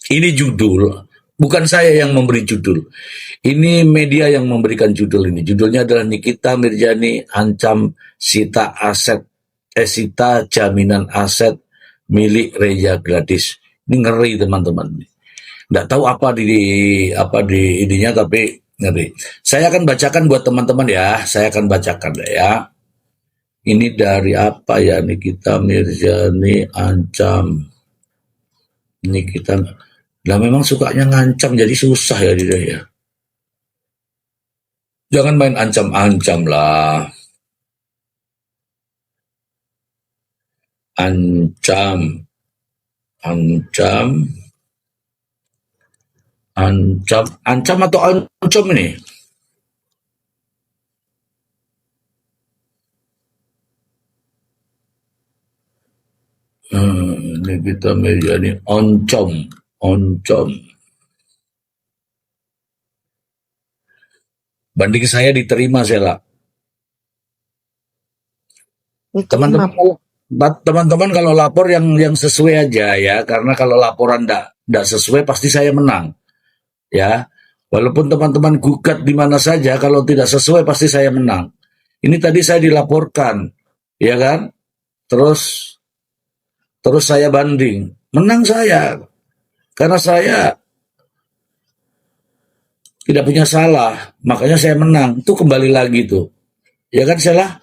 Ini judul, bukan saya yang memberi judul. Ini media yang memberikan judul ini. Judulnya adalah Nikita Mirzani ancam sita jaminan aset milik Reza Gladys. Ini ngeri teman-teman. Nggak tahu apa di ininya, tapi ngeri. Saya akan bacakan buat teman-teman ya. Saya akan bacakan ya. Ini dari apa ya? Nikita Mirzani ancam. Nikita. Lah memang sukanya ngancam, jadi susah ya dia ya. Jangan main ancam-ancam lah. Ancam, ancam, ancam atau ancam ini? Ini kita menjadi oncom. Banding saya diterima, Sela. Teman-teman kalau lapor yang sesuai aja ya, karena kalau laporan ndak sesuai pasti saya menang ya. Walaupun teman-teman gugat di mana saja, kalau tidak sesuai pasti saya menang. Ini tadi saya dilaporkan, ya kan? Terus saya banding, menang saya karena saya tidak punya salah, makanya saya menang. Itu kembali lagi tuh, ya kan Sela?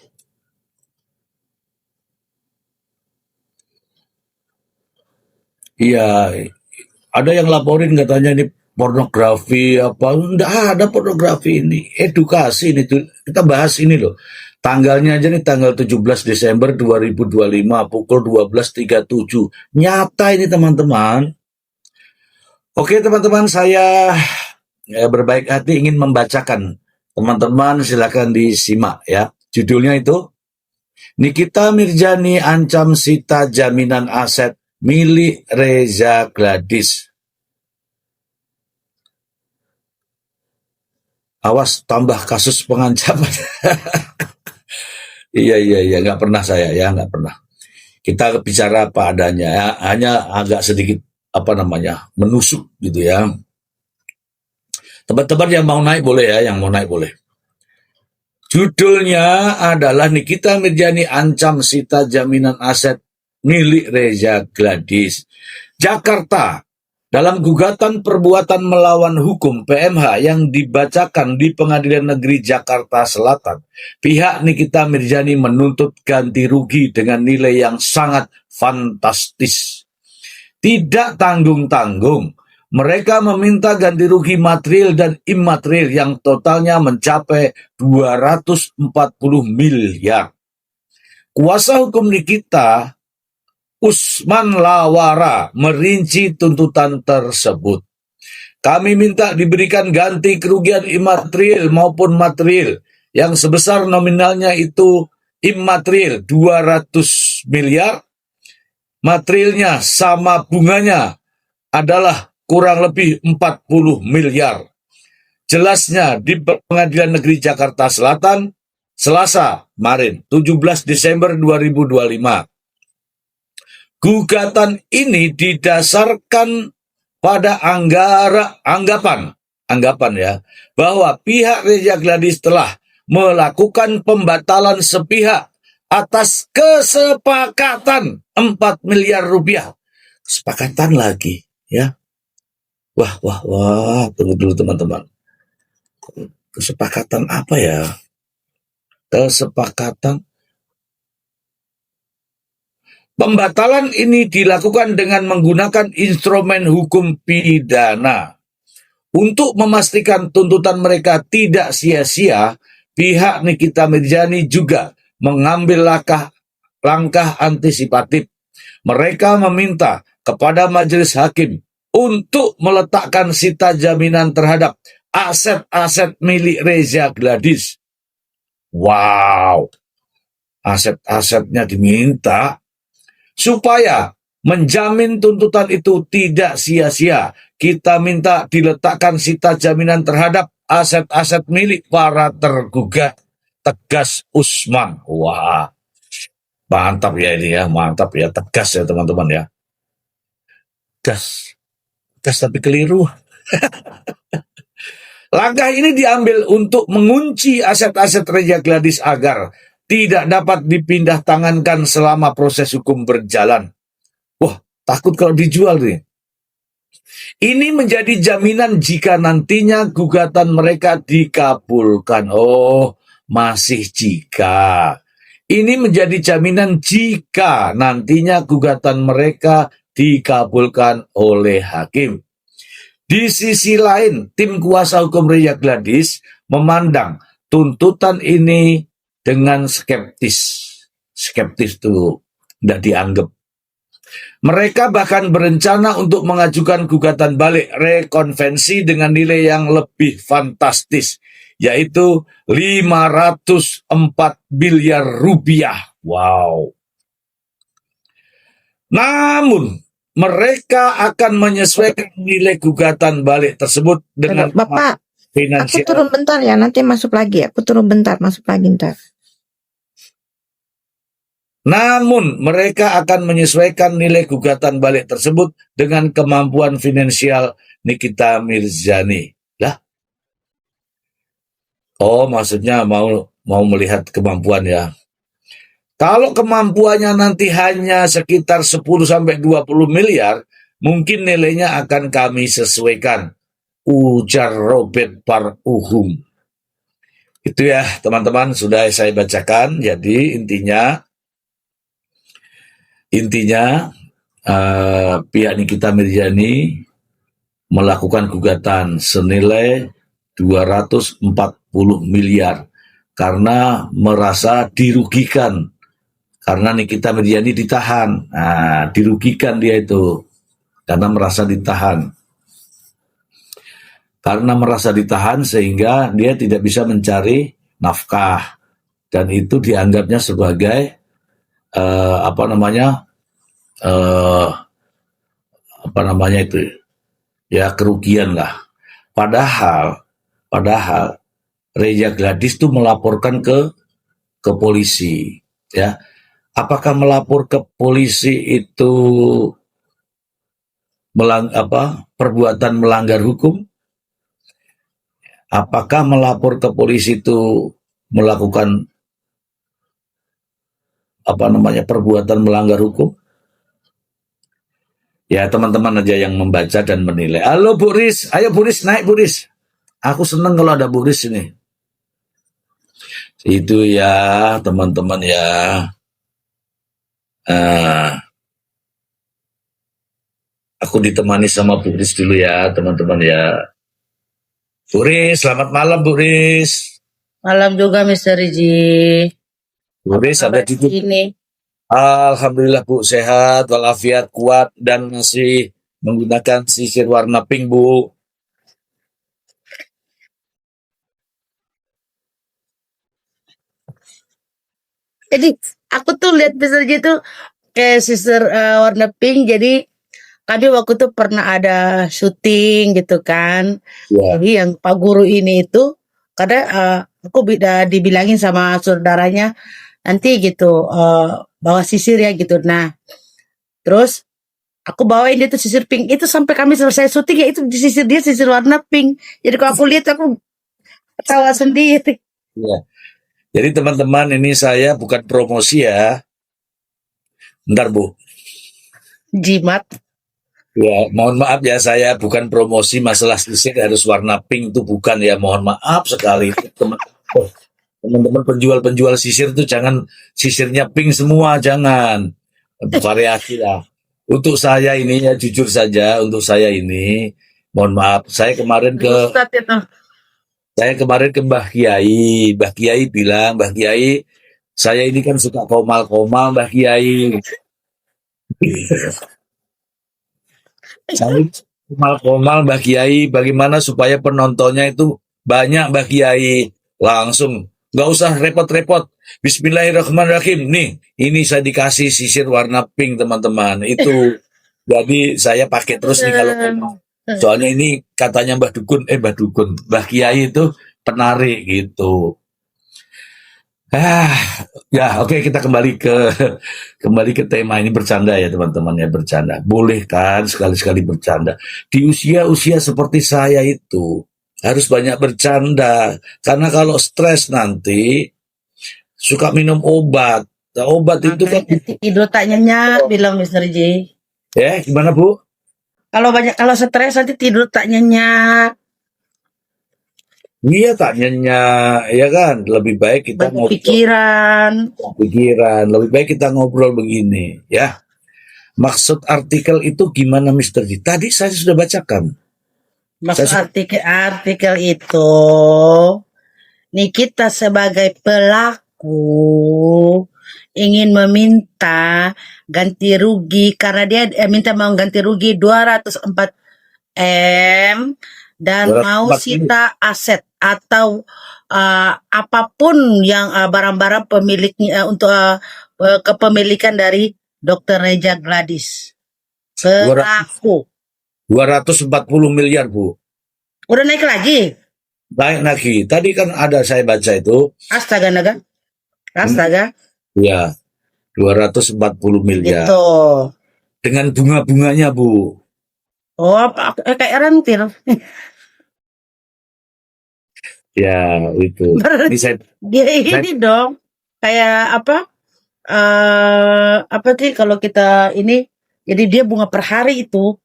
Iya, ada yang laporin katanya ini pornografi apa, enggak ada pornografi ini, edukasi ini tuh. Kita bahas ini loh. Tanggalnya aja nih tanggal 17 Desember 2025 pukul 12.37. Nyata ini teman-teman. Oke teman-teman, saya berbaik hati ingin membacakan. Teman-teman silakan disimak ya. Judulnya itu Nikita Mirzani ancam sita jaminan aset milik Reza Gladys. Awas tambah kasus pengancaman. Iya, nggak pernah saya ya, nggak pernah. Kita bicara apa adanya ya, hanya agak sedikit menusuk gitu ya. Teman-teman yang mau naik boleh ya, yang mau naik boleh. Judulnya adalah Nikita Mirzani ancam sita jaminan aset milik Reza Gladys. Jakarta, dalam gugatan perbuatan melawan hukum PMH yang dibacakan di Pengadilan Negeri Jakarta Selatan, pihak Nikita Mirzani menuntut ganti rugi dengan nilai yang sangat fantastis. Tidak tanggung-tanggung, mereka meminta ganti rugi material dan imaterial yang totalnya mencapai 240 miliar. Kuasa hukum Nikita, Usman Lawara, merinci tuntutan tersebut. Kami minta diberikan ganti kerugian imaterial maupun material yang sebesar nominalnya itu imaterial 200 miliar, materialnya sama bunganya adalah kurang lebih 40 miliar. Jelasnya di Pengadilan Negeri Jakarta Selatan, Selasa kemarin, 17 Desember 2025. Gugatan ini didasarkan pada anggapan ya, bahwa pihak Reza Gladys telah melakukan pembatalan sepihak atas kesepakatan 4 miliar rupiah. Kesepakatan lagi ya. Wah, tunggu dulu teman-teman. Kesepakatan apa ya? Pembatalan ini dilakukan dengan menggunakan instrumen hukum pidana. Untuk memastikan tuntutan mereka tidak sia-sia, pihak Nikita Mirzani juga mengambil langkah antisipatif. Mereka meminta kepada majelis hakim untuk meletakkan sita jaminan terhadap aset-aset milik Reza Gladys. Wow, aset-asetnya diminta supaya menjamin tuntutan itu tidak sia-sia. Kita minta diletakkan sita jaminan terhadap aset-aset milik para tergugat, tegas Usman. Wah, mantap ya ini ya, mantap ya, tegas ya teman-teman ya. gas, gas tapi keliru. Langkah ini diambil untuk mengunci aset-aset Reja Gladys agar tidak dapat dipindah tangankan selama proses hukum berjalan. Wah, takut kalau dijual nih. Ini menjadi jaminan jika nantinya gugatan mereka dikabulkan. Oh, masih jika. Ini menjadi jaminan jika nantinya gugatan mereka dikabulkan oleh hakim. Di sisi lain, tim kuasa hukum Reja Gladys memandang tuntutan ini dengan skeptis. Skeptis itu tidak dianggap. Mereka bahkan berencana untuk mengajukan gugatan balik rekonvensi dengan nilai yang lebih fantastis, yaitu 504 miliar rupiah. Wow. Namun, mereka akan menyesuaikan nilai gugatan balik tersebut dengan Bapak, aku finansial. turun bentar ya, nanti masuk lagi. Aku turun bentar, masuk lagi ntar. Namun, mereka akan menyesuaikan nilai gugatan balik tersebut dengan kemampuan finansial Nikita Mirzani. Lah? Oh, maksudnya mau melihat kemampuan ya. Kalau kemampuannya nanti hanya sekitar 10-20 miliar, mungkin nilainya akan kami sesuaikan, ujar Robert Paruhum. Itu ya, teman-teman, sudah saya bacakan. Jadi intinya pihak Nikita Mirzani melakukan gugatan senilai 240 miliar karena merasa dirugikan karena Nikita Mirzani ditahan. Nah, dirugikan dia itu karena merasa ditahan. Karena merasa ditahan sehingga dia tidak bisa mencari nafkah dan itu dianggapnya sebagai kerugian lah. Padahal Reja Gladys itu melaporkan ke polisi, ya. Apakah melapor ke polisi itu perbuatan melanggar hukum? Apakah melapor ke polisi itu melakukan perbuatan melanggar hukum? Ya, teman-teman aja yang membaca dan menilai. Halo Bu Riz, ayo Bu Riz, naik Bu Riz. Aku seneng kalau ada Bu Riz ini. Itu ya, teman-teman ya. Aku ditemani sama Bu Riz dulu ya, teman-teman ya. Bu Riz, selamat malam Bu Riz. Malam juga Mr. Riji. Bu Riz ada di Ini. Alhamdulillah Bu, sehat, walafiat, kuat, dan masih menggunakan sisir warna pink Bu. Jadi aku tuh lihat Mr. Riji tuh kayak sisir warna pink. Jadi kami waktu itu pernah ada syuting gitu kan. Ya. Jadi yang Pak Guru ini itu kadang aku dibilangin sama saudaranya nanti gitu bawa sisir ya gitu. Nah, terus aku bawain dia tuh sisir pink itu sampai kami selesai syuting ya itu sisir dia sisir warna pink. Jadi kalau aku lihat aku ketawa sendiri. Ya. Jadi teman-teman ini saya bukan promosi ya. Bentar Bu. Jimat. Ya, mohon maaf ya, saya bukan promosi masalah sisir harus warna pink itu bukan ya, mohon maaf sekali. Teman-teman penjual sisir itu jangan sisirnya pink semua, jangan. Variasi lah. Untuk saya ini ya jujur saja, untuk saya ini mohon maaf, saya kemarin ke Mbah Kiai. Mbah Kiai bilang, Mbah Kiai, saya ini kan suka komal-komal Mbah Kiai. Saya komal-komal Mbah Kiai, bagaimana supaya penontonnya itu banyak Mbah Kiai. Langsung, nggak usah repot-repot. Bismillahirrahmanirrahim. Nih, ini saya dikasih sisir warna pink teman-teman. Itu jadi saya pakai terus nih kalau ngomong. Soalnya ini katanya Mbah Kiai itu penarik gitu. Ah, ya oke kita kembali ke tema ini bercanda ya teman-teman ya bercanda. Boleh kan sekali-sekali bercanda. Di usia-usia seperti saya itu harus banyak bercanda karena kalau stres nanti suka minum obat. Nah, obat itu kan Makanya tidur tak nyenyak, bilang Mister J. ya gimana Bu? Kalau stres nanti tidur tak nyenyak, Iya tak nyenyak ya kan. Lebih baik kita banyak ngobrol pikiran. pikiran. Lebih baik kita ngobrol begini ya. Maksud artikel itu gimana Mister G? Tadi saya sudah bacakan. Saya Maksud sudah artikel itu, nih kita sebagai pelaku ingin meminta ganti rugi karena dia minta mau ganti rugi 204 M dan mau 240. sita aset atau apapun yang barang-barang pemiliknya untuk kepemilikan dari Dr. Reja Gladys. 200 Pelaku. 240 miliar Bu. Udah naik lagi. Naik lagi. Tadi kan ada saya baca itu Astaga naga. Astaga. ya 240 miliar. Gitu. Dengan bunga-bunganya Bu. Oh, kayak rentir. Ya itu. Ini saya Dia ini dong. Kayak apa? Apa sih kalau kita ini, jadi dia bunga per hari itu.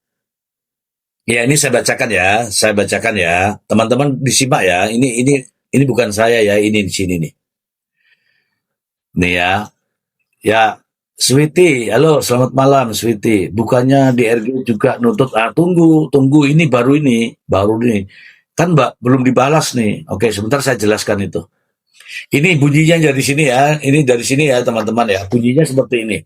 ya ini saya bacakan ya. Saya bacakan ya. Teman-teman disimak ya. Ini bukan saya ya. Ini di sini nih. Nih ya. Ya, Sweety, halo, selamat malam, Sweety. Bukannya DRG juga nutut? Tunggu, baru ini. Kan Mbak belum dibalas nih. Oke, sebentar saya jelaskan itu. Ini bunyinya dari sini ya, ini dari sini ya teman-teman ya. Bunyinya seperti ini.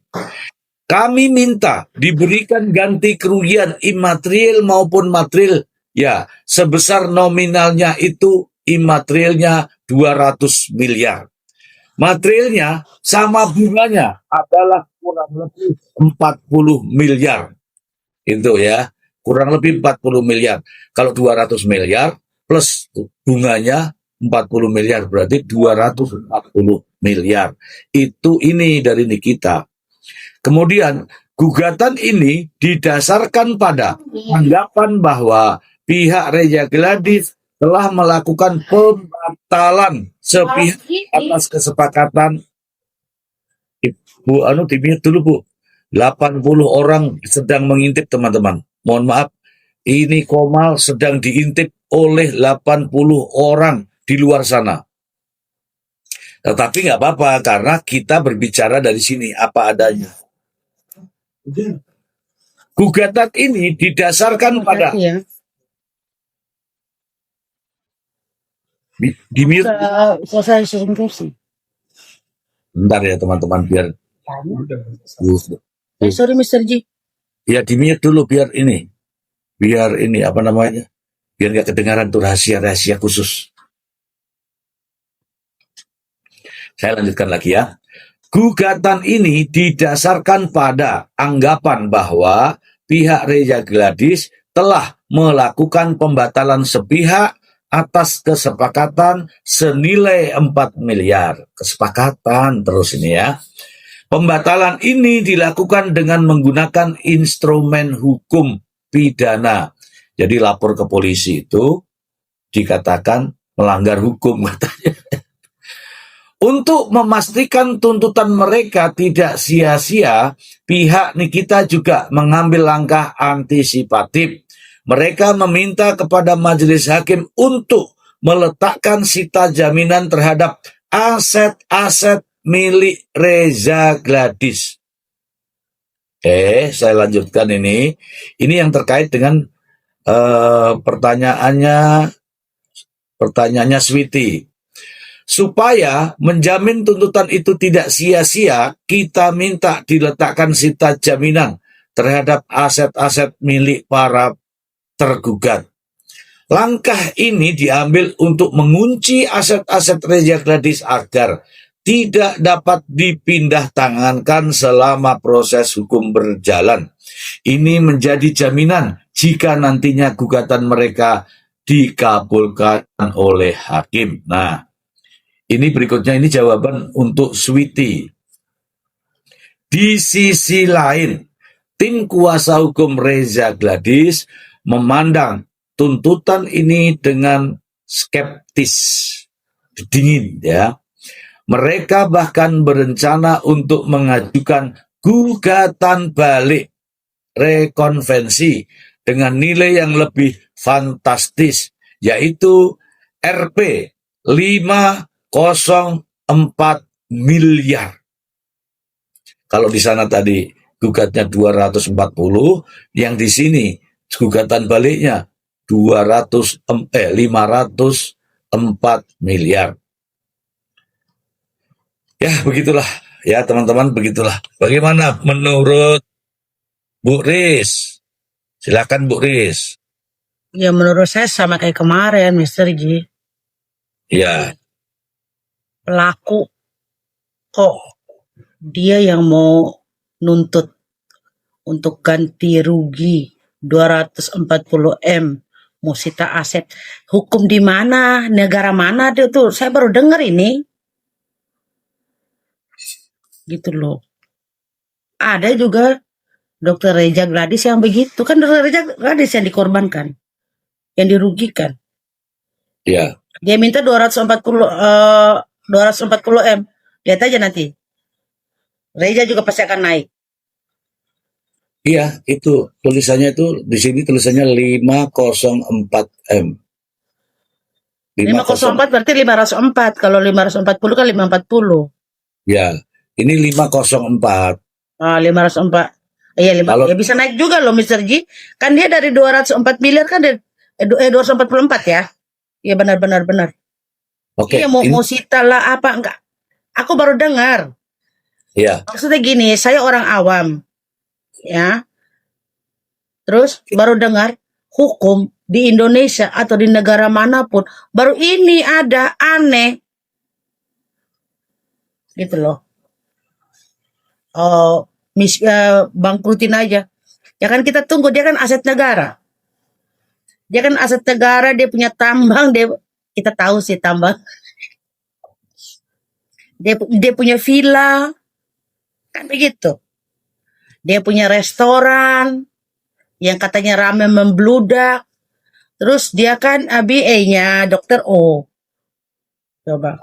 Kami minta diberikan ganti kerugian imaterial maupun material ya sebesar nominalnya itu imaterialnya 200 miliar. Materialnya sama bunganya adalah kurang lebih 40 miliar. Itu ya, kurang lebih 40 miliar. Kalau 200 miliar plus bunganya 40 miliar berarti 240 miliar. Itu ini dari Nikita. Kemudian gugatan ini didasarkan pada anggapan bahwa pihak Reja Gladys telah melakukan pembatalan sepihak atas kesepakatan. Bu, dimute dulu Bu. 80 orang sedang mengintip teman-teman. Mohon maaf, ini Komal sedang diintip oleh 80 orang di luar sana. Tetapi nggak apa-apa karena kita berbicara dari sini apa adanya. Gugatan ini didasarkan pada Ya. dimute. Selesai sih. Bentar ya teman-teman biar Sorry Mr. J. ya dimute dulu biar ini apa namanya biar nggak kedengaran tuh rahasia khusus. Saya lanjutkan lagi ya. Gugatan ini didasarkan pada anggapan bahwa pihak Reja Gladys telah melakukan pembatalan sepihak atas kesepakatan senilai 4 miliar. Kesepakatan terus ini ya. Pembatalan ini dilakukan dengan menggunakan instrumen hukum pidana. Jadi lapor ke polisi itu dikatakan melanggar hukum katanya. Untuk memastikan tuntutan mereka tidak sia-sia, pihak Nikita juga mengambil langkah antisipatif. Mereka meminta kepada majelis hakim untuk meletakkan sita jaminan terhadap aset-aset milik Reja Gladys. Saya lanjutkan ini. Ini yang terkait dengan pertanyaannya Sweety. Supaya menjamin tuntutan itu tidak sia-sia, kita minta diletakkan sita jaminan terhadap aset-aset milik para tergugat. Langkah ini diambil untuk mengunci aset-aset Reja Gladys agar tidak dapat dipindah tangankan selama proses hukum berjalan. Ini menjadi jaminan jika nantinya gugatan mereka dikabulkan oleh hakim. Nah, Ini berikutnya, ini jawaban untuk Sweety. Di sisi lain, tim kuasa hukum Reza Gladys memandang tuntutan ini dengan skeptis, dingin ya. Mereka bahkan berencana untuk mengajukan gugatan balik rekonvensi dengan nilai yang lebih fantastis, yaitu Rp 504 miliar. Kalau di sana tadi gugatnya 240, yang di sini gugatan baliknya 504 miliar. Ya, begitulah. Ya, teman-teman, begitulah. Bagaimana menurut Bu Riz? Silakan Bu Riz. Ya menurut saya sama kayak kemarin, Mr. G. Ya, Pelaku kok dia yang mau nuntut untuk ganti rugi 240 M, mau sita aset. Hukum di mana? Negara mana dia tuh? Saya baru dengar ini. Gitu loh. Ada juga Dokter Reza Gladys yang begitu. Kan Dokter Reza Gladys yang dikorbankan, yang dirugikan. ya, Dia minta 240 M. Lihat aja nanti. Reza juga pasti akan naik. iya, itu tulisannya itu di sini tulisannya 504 M. 504 berarti 504. Kalau 540 kan 540. Ya, ini 504. 504. Iya, Kalau ya bisa naik juga loh Mr. G. Kan dia dari 204 miliar kan 244 ya. Iya benar. oke, Iya mau ini sita lah apa enggak. Aku baru dengar. ya, Maksudnya gini, saya orang awam. Ya. Terus baru dengar hukum di Indonesia atau di negara manapun baru ini ada, aneh. Gitu loh. Bangkrutin aja. Ya kan kita tunggu, dia kan aset negara. Dia kan aset negara, dia punya tambang, kita tahu sih tambang. Dia punya villa, kan begitu. Dia punya restoran yang katanya ramai membludak. Terus dia kan BA-nya Dokter O. Coba.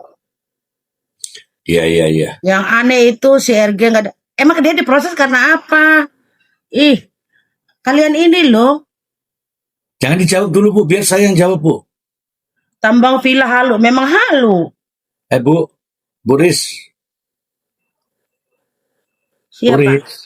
iya. Yang aneh itu si RG nggak ada. Emang dia diproses karena apa? Ih, kalian ini loh, Jangan dijawab dulu Bu, biar saya yang jawab Bu. tambang villa halu, memang halu. Bu Riz, Bu Siapa? Riz.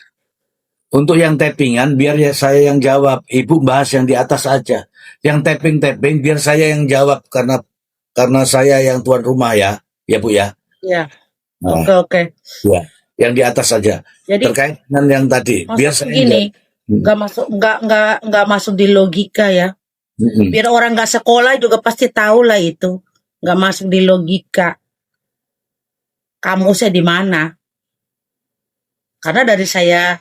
Untuk yang tappingan biar ya saya yang jawab. Ibu bahas yang di atas aja. Yang tapping biar saya yang jawab karena saya yang tuan rumah ya. Ya Bu ya. Ya, Nah, oke. ya. Yang di atas saja. Jadi Terkait dengan yang tadi, biar maksud saya yang gini, jawab. nggak masuk di logika ya. Mm-mm. Biar orang nggak sekolah juga pasti tahu lah itu. Nggak masuk di logika. Kamusnya di mana? Karena dari saya,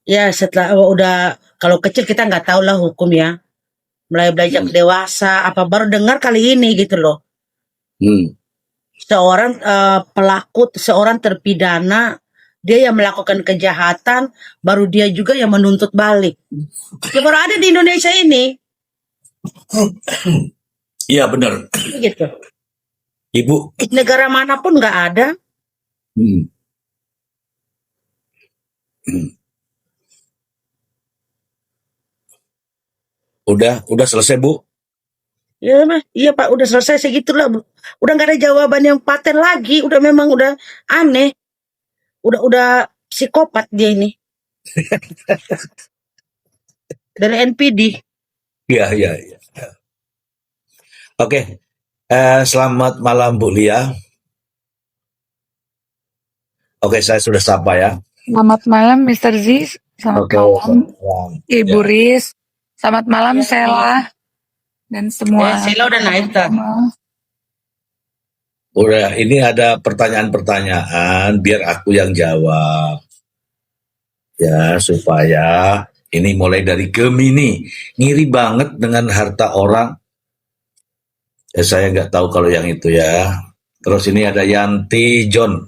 ya setelah udah, kalau kecil kita nggak tahu lah hukum ya. Mulai belajar dewasa, apa baru dengar kali ini gitu loh. Hmm. Seorang pelaku, seorang terpidana, dia yang melakukan kejahatan, baru dia juga yang menuntut balik. Ya baru ada di Indonesia ini. Iya benar. Gitu. Ibu. Negara manapun nggak ada. Hmm. Udah selesai Bu. Ya mah, iya Pak, udah selesai segitulah. Udah nggak ada jawaban yang paten lagi. Udah memang udah aneh. Udah psikopat dia ini. Dari NPD. Iya. Oke. Selamat malam Bu Lia. Oke, saya sudah sapa ya. Selamat malam Mr. Z. Selamat Oke, malam selamat. Ibu Ya. Riz. Selamat malam Ya. Sela dan semua. Sela udah naik tak? Udah, ini ada pertanyaan-pertanyaan biar aku yang jawab. Ya, supaya ini mulai dari Gemini. Ngiri banget dengan harta orang. Ya, saya nggak tahu kalau yang itu ya. Terus ini ada Yanti John.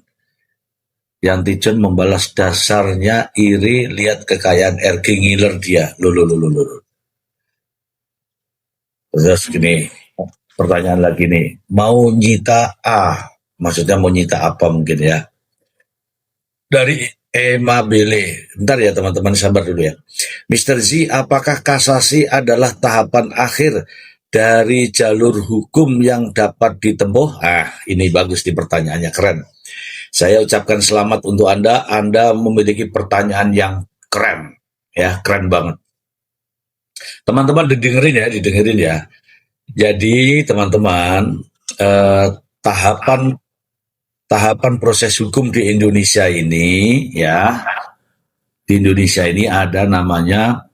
Yanti John membalas dasarnya iri lihat kekayaan RG ngiler dia. Loh. Terus gini, pertanyaan lagi nih. Mau nyita A. Maksudnya mau nyita apa mungkin ya. Dari Emma Bele. Bentar ya teman-teman, sabar dulu ya. Mr. Z, apakah kasasi adalah tahapan akhir dari jalur hukum yang dapat ditempuh? Ini bagus di pertanyaannya, keren. Saya ucapkan selamat untuk Anda. Anda memiliki pertanyaan yang keren. Ya, keren banget. Teman-teman didengerin ya. Jadi teman-teman, tahapan proses hukum di Indonesia ini ya, di Indonesia ini ada namanya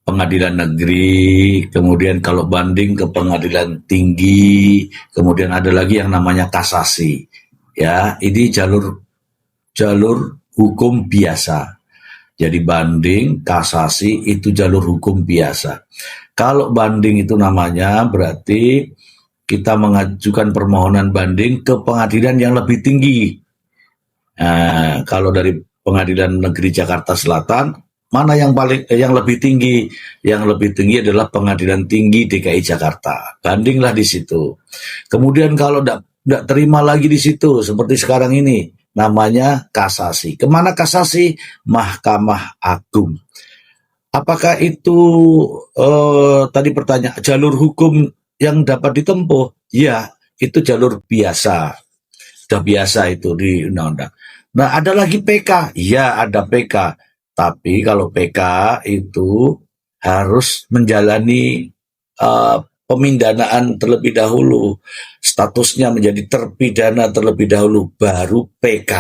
pengadilan negeri, kemudian kalau banding ke pengadilan tinggi, kemudian ada lagi yang namanya kasasi. Ya, ini jalur hukum biasa. Jadi banding, kasasi itu jalur hukum biasa. Kalau banding itu namanya berarti kita mengajukan permohonan banding ke pengadilan yang lebih tinggi. Nah, kalau dari Pengadilan Negeri Jakarta Selatan, mana yang lebih tinggi? Yang lebih tinggi adalah Pengadilan Tinggi DKI Jakarta. Bandinglah di situ. Kemudian kalau tidak terima lagi di situ, seperti sekarang ini, namanya kasasi. Kemana kasasi? Mahkamah Agung. Apakah itu tadi pertanyaan jalur hukum yang dapat ditempuh? Ya, itu jalur biasa. Sudah biasa itu di undang-undang. Nah, ada lagi PK. Ya, ada PK. Tapi kalau PK itu harus menjalani pemindanaan terlebih dahulu. Statusnya menjadi terpidana terlebih dahulu, baru PK.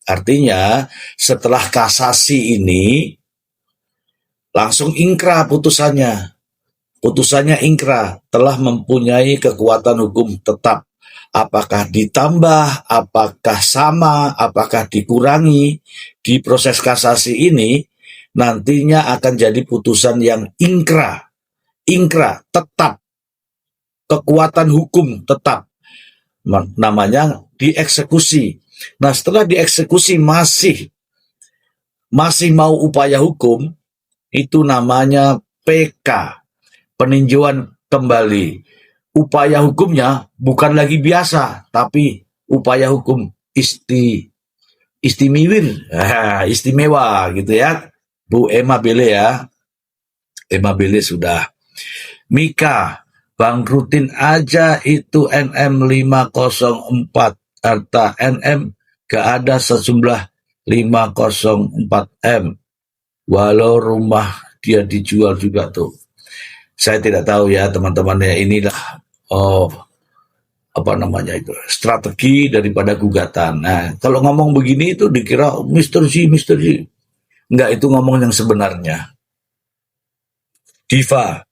Artinya, setelah kasasi ini, langsung ingkrah putusannya. Putusannya ingkrah, telah mempunyai kekuatan hukum tetap. Apakah ditambah, apakah sama, apakah dikurangi, di proses kasasi ini nantinya akan jadi putusan yang ingkrah, tetap, kekuatan hukum tetap, namanya dieksekusi. Nah, setelah dieksekusi masih mau upaya hukum, itu namanya PK, peninjauan kembali. Upaya hukumnya bukan lagi biasa, tapi upaya hukum istimewa gitu ya. Bu Emma Bele ya. Emma Bele sudah. Mika, bangkrutin aja itu NM 504. Harta NM gak ada sejumlah 504M. Walau rumah dia dijual juga tuh. Saya tidak tahu ya teman-teman ya, inilah strategi daripada gugatan. Nah, kalau ngomong begini itu dikira Mr. Z. Enggak, itu ngomong yang sebenarnya. Diva.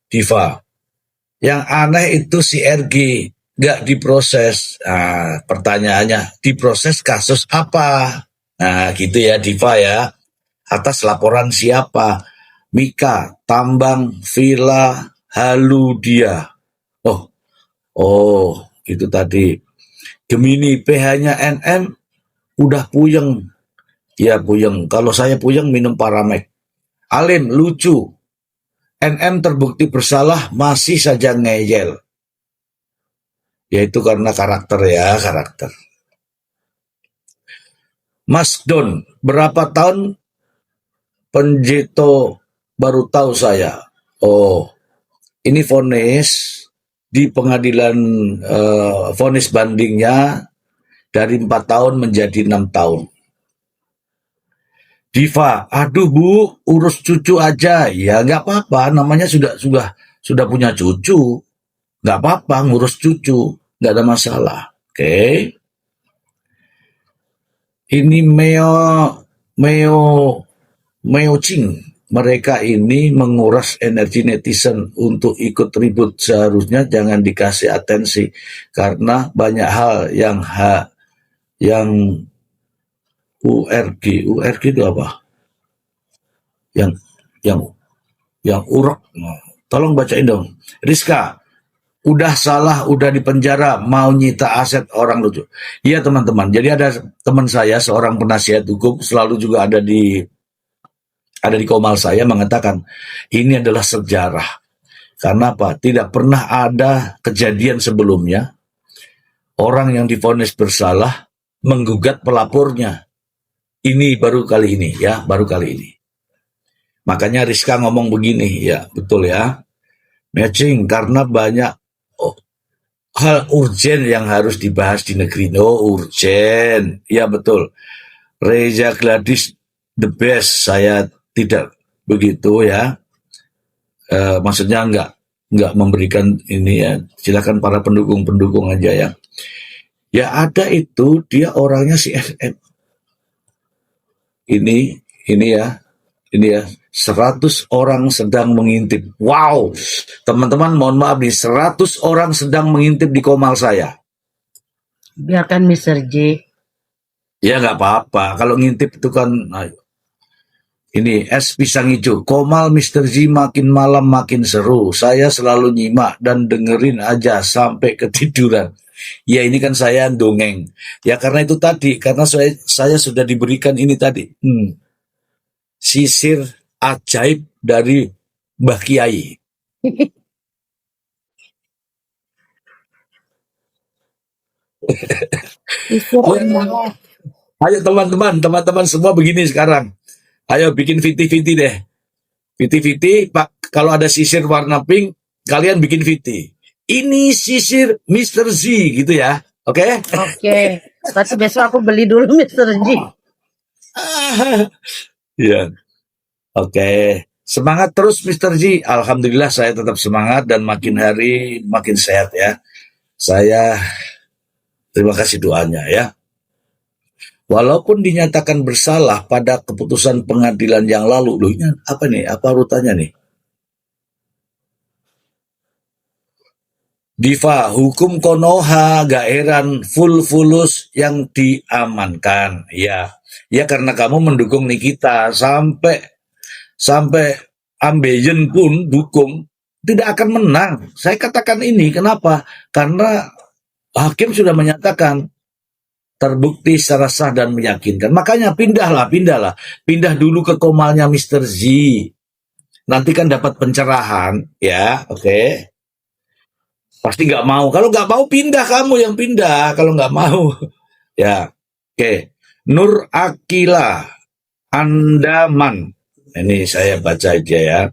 Yang aneh itu si RG enggak diproses. Nah, pertanyaannya, diproses kasus apa? Nah, gitu ya Diva ya. Atas laporan siapa? Mika, tambang, villa, halu dia. Oh, itu tadi. Gemini, pH-nya NM udah puyeng. Ya puyeng. Kalau saya puyeng minum Paramek. Alim, lucu. NM terbukti bersalah masih saja ngeyel. Yaitu karena karakter. Mas Don, berapa tahun Penjeto baru tahu saya. Oh, ini vonis di pengadilan, vonis bandingnya dari 4 tahun menjadi 6 tahun. Diva, aduh Bu, urus cucu aja. Ya nggak apa-apa, namanya sudah punya cucu. Nggak apa-apa ngurus cucu, nggak ada masalah. Oke. Ini Meo Ching, mereka ini menguras energi netizen untuk ikut ribut. Seharusnya jangan dikasih atensi karena banyak hal yang URG itu apa? Yang urok. Tolong bacain dong. Rizka, udah salah, udah di penjara, mau nyita aset orang lucu. Iya teman-teman, jadi ada teman saya seorang penasihat hukum selalu juga ada di Komal saya mengatakan ini adalah sejarah. Karena apa? Tidak pernah ada kejadian sebelumnya orang yang divonis bersalah menggugat pelapornya. Ini baru kali ini ya, baru kali ini. Makanya Rizka ngomong begini, ya betul ya. Matching karena banyak hal urgen yang harus dibahas di negeri. Oh, urgen. Ya betul. Reza Gladys the best. Saya tidak begitu ya. Maksudnya nggak memberikan ini ya. Silakan para pendukung aja ya. Ya ada itu, dia orangnya si FM. Ini ya. 100 orang sedang mengintip. Wow, teman-teman mohon maaf nih, 100 orang sedang mengintip di Komal saya. Biarkan Mr. J. Ya nggak apa-apa, kalau ngintip itu kan, ini es pisang hijau. Komal Mr. Z makin malam makin seru. Saya selalu nyimak dan dengerin aja sampai ketiduran. Ya ini kan saya dongeng. Ya karena itu tadi, karena saya sudah diberikan ini tadi. Sisir ajaib dari Mbah Kiai. Ayo teman-teman semua begini sekarang. Ayo bikin viti-viti deh. Viti-viti, Pak, kalau ada sisir warna pink, kalian bikin viti. Ini sisir Mr. Z gitu ya. Oke? Oke. Berarti besok aku beli dulu Mr. J. Iya. Oke. Semangat terus Mr. Z. Alhamdulillah saya tetap semangat dan makin hari makin sehat ya. Saya terima kasih doanya ya. Walaupun dinyatakan bersalah pada keputusan pengadilan yang lalu. Loh ini apa nih? Apa urutannya nih? Diva, hukum Konoha gak heran fulus yang diamankan. Ya karena kamu mendukung Nikita sampai Ambeien pun dukung, tidak akan menang. Saya katakan ini kenapa? Karena hakim sudah menyatakan terbukti secara sah dan meyakinkan. Makanya pindah dulu ke Komalnya Mr. Z. Nanti kan dapat pencerahan, ya, oke. Pasti nggak mau. Kalau nggak mau pindah, kamu yang pindah. Kalau nggak mau, ya, oke. Nur Akila Andaman. Ini saya baca aja ya.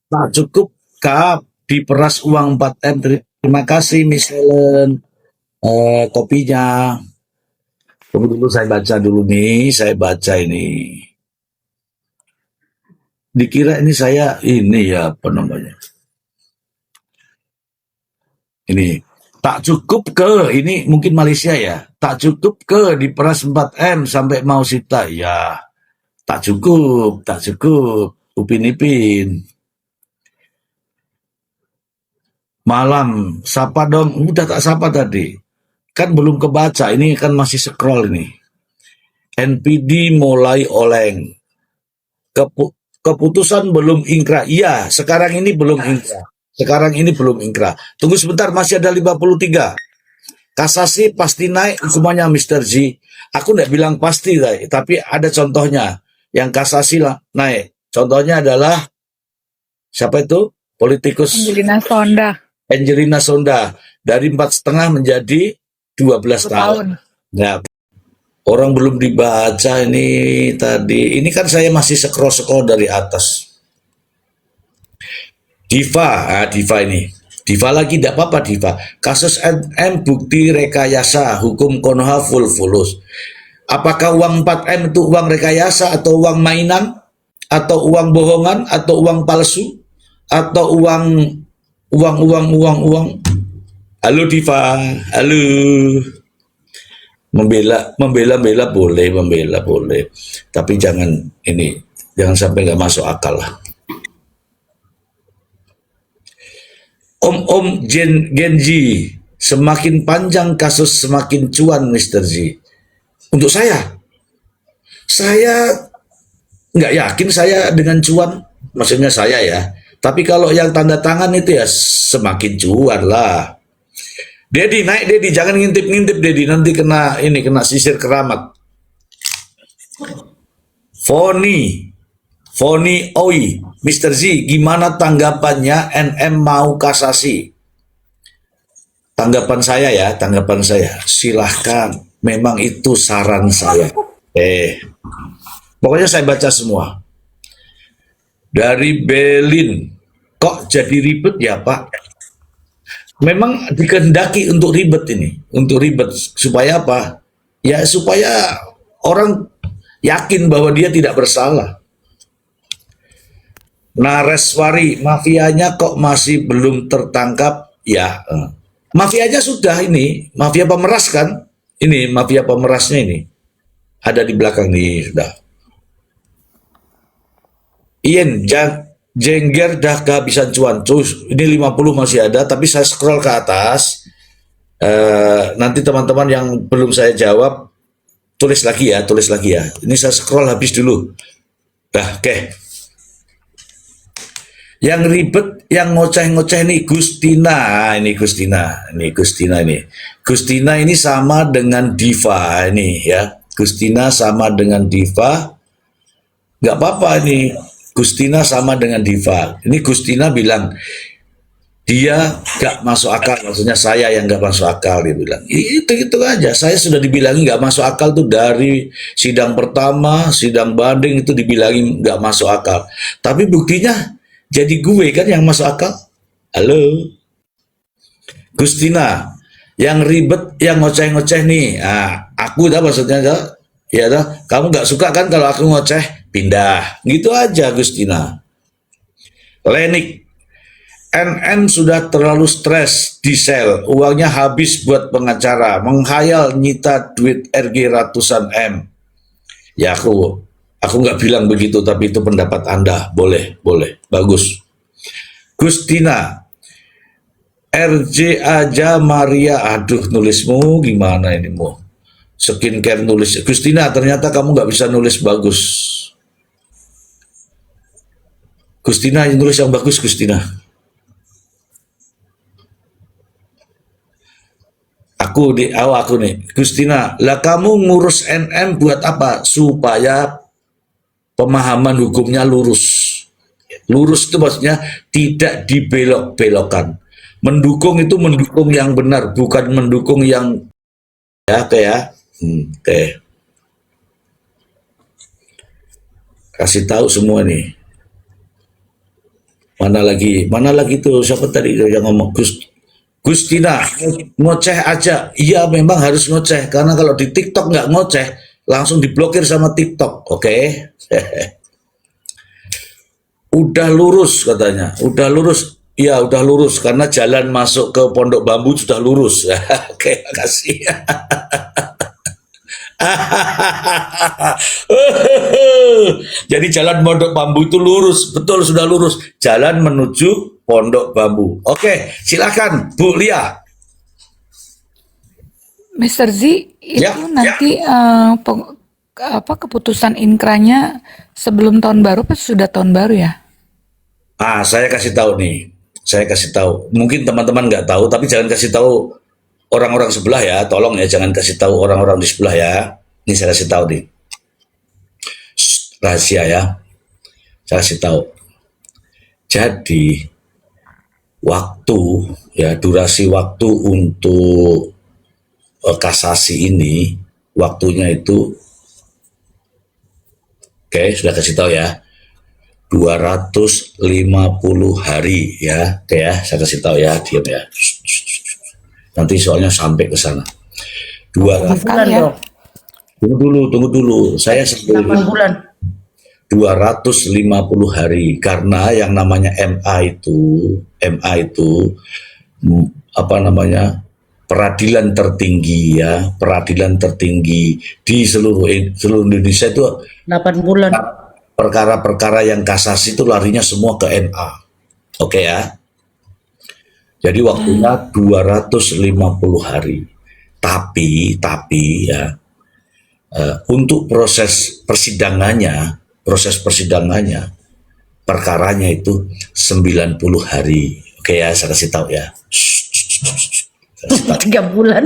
Tak cukup kap diperas uang 4M. Terima kasih Miss Helen. Kopinya. Tunggu dulu saya baca dulu nih. Saya baca ini. Dikira ini saya ini ya apa namanya. Ini tak cukup ke, ini mungkin Malaysia ya, tak cukup ke diperas 4M sampai mau sita. Ya, tak cukup. Upin Ipin. Malam, sapa dong. Udah tak sapa tadi. Kan belum kebaca, ini kan masih scroll ini. NPD mulai oleng. Keputusan belum ingkrah. Iya, sekarang ini belum ingkrah. Tunggu sebentar, masih ada 53. Kasasi pasti naik hukumannya Mr. Z. Aku tidak bilang pasti, tapi ada contohnya. Yang kasasi naik. Contohnya adalah, siapa itu? Politikus Angelina Sonda. Dari 4,5 menjadi 12 tahun. Nah, orang belum dibaca ini tadi. Ini kan saya masih scroll dari atas. Diva ini. Diva lagi, tidak apa-apa Diva. Kasus MM bukti rekayasa, hukum Konoha fulus. Apakah uang 4M itu uang rekayasa atau uang mainan? Atau uang bohongan? Atau uang palsu? Atau uang? Halo Diva, halo. Membela boleh. Tapi jangan sampai nggak masuk akal lah. Om Genji, semakin panjang kasus semakin cuan Mr. Z. Untuk saya nggak yakin saya dengan cuan. Maksudnya saya ya, Tapi kalau yang tanda tangan itu ya semakin cuan lah. Dedi naik, Dedi jangan ngintip-ngintip, Dedi nanti kena sisir keramat. Foni Oi, Mr. Z, gimana tanggapannya NM mau kasasi? Tanggapan saya, silahkan. Memang itu saran saya. Pokoknya saya baca semua. Dari Belin, kok jadi ribet ya Pak? Memang dikehendaki untuk ribet ini, supaya apa? Ya supaya orang yakin bahwa dia tidak bersalah. Nareswari, mafianya kok masih belum tertangkap? Ya, mafianya sudah ini, mafia pemeras kan? Ini mafia pemerasnya ini ada di belakang nih sudah. Ian, jengger dah kehabisan cuan. Ini 50 masih ada, tapi saya scroll ke atas. Nanti teman-teman yang belum saya jawab, tulis lagi ya. Ini saya scroll habis dulu. Oke. Yang ribet, yang ngoceh-ngoceh nih Gustina. Gustina ini sama dengan Diva ini ya. Gustina sama dengan Diva. Nggak apa-apa ini. Gustina sama dengan Diva. Ini Gustina bilang dia nggak masuk akal, maksudnya saya yang nggak masuk akal, dia bilang. Itu aja. Saya sudah dibilangin nggak masuk akal tuh dari sidang pertama, sidang banding itu dibilangin nggak masuk akal. Tapi buktinya jadi gue kan yang masuk akal. Halo, Gustina, yang ribet, yang ngoceh-ngoceh nih. Aku dah maksudnya ya dah. Kamu nggak suka kan kalau aku ngoceh? Pindah, gitu aja Gustina. Lenik, NM sudah terlalu stres di sel, uangnya habis buat pengacara, menghayal nyita duit RG ratusan M. Ya aku nggak bilang begitu, tapi itu pendapat Anda, boleh, bagus. Gustina, RJ aja Maria, aduh nulismu gimana ini mu? Skincare nulis, Gustina ternyata kamu nggak bisa nulis bagus. Gustina yang nulis yang bagus, Gustina. Aku nih, Gustina, lah kamu ngurus NM buat apa? Supaya pemahaman hukumnya lurus. Lurus itu maksudnya tidak dibelok-belokkan. Mendukung itu mendukung yang benar, bukan mendukung yang kayak. Kasih tahu semua nih. Mana lagi tuh siapa tadi yang ngomong Gustina ngoceh aja. Iya memang harus ngoceh karena kalau di TikTok nggak ngoceh langsung diblokir sama TikTok. Oke. Udah lurus katanya. Udah lurus. Iya udah lurus karena jalan masuk ke Pondok Bambu sudah lurus. Oke, makasih. Jadi jalan Pondok Bambu itu lurus, betul sudah lurus. Jalan menuju Pondok Bambu. Oke, silakan Bu Lia. Mr. Z, itu nanti keputusan inkranya sebelum tahun baru apa sudah tahun baru ya? Saya kasih tahu nih. Mungkin teman-teman nggak tahu, tapi jangan kasih tahu orang-orang sebelah ya. Tolong ya, jangan kasih tahu orang-orang di sebelah ya. Ini saya kasih tahu nih. Rahasia ya. Saya kasih tahu. Jadi durasi waktu untuk kasasi ini waktunya itu sudah kasih tahu ya 250 hari ya. Saya kasih tahu ya, diam ya. Nanti soalnya sampai ke sana. 200 bulan dong. Tunggu dulu. Saya 8 bulan. 250 hari karena yang namanya MA itu peradilan tertinggi di seluruh Indonesia itu 8 bulan. Perkara-perkara yang kasasi itu larinya semua ke MA. Oke ya. Jadi waktunya 250 hari. Tapi ya untuk proses persidangannya perkaranya itu 90 hari. Oke ya, saya kasih tahu ya. Kasih tahu. 3 bulan.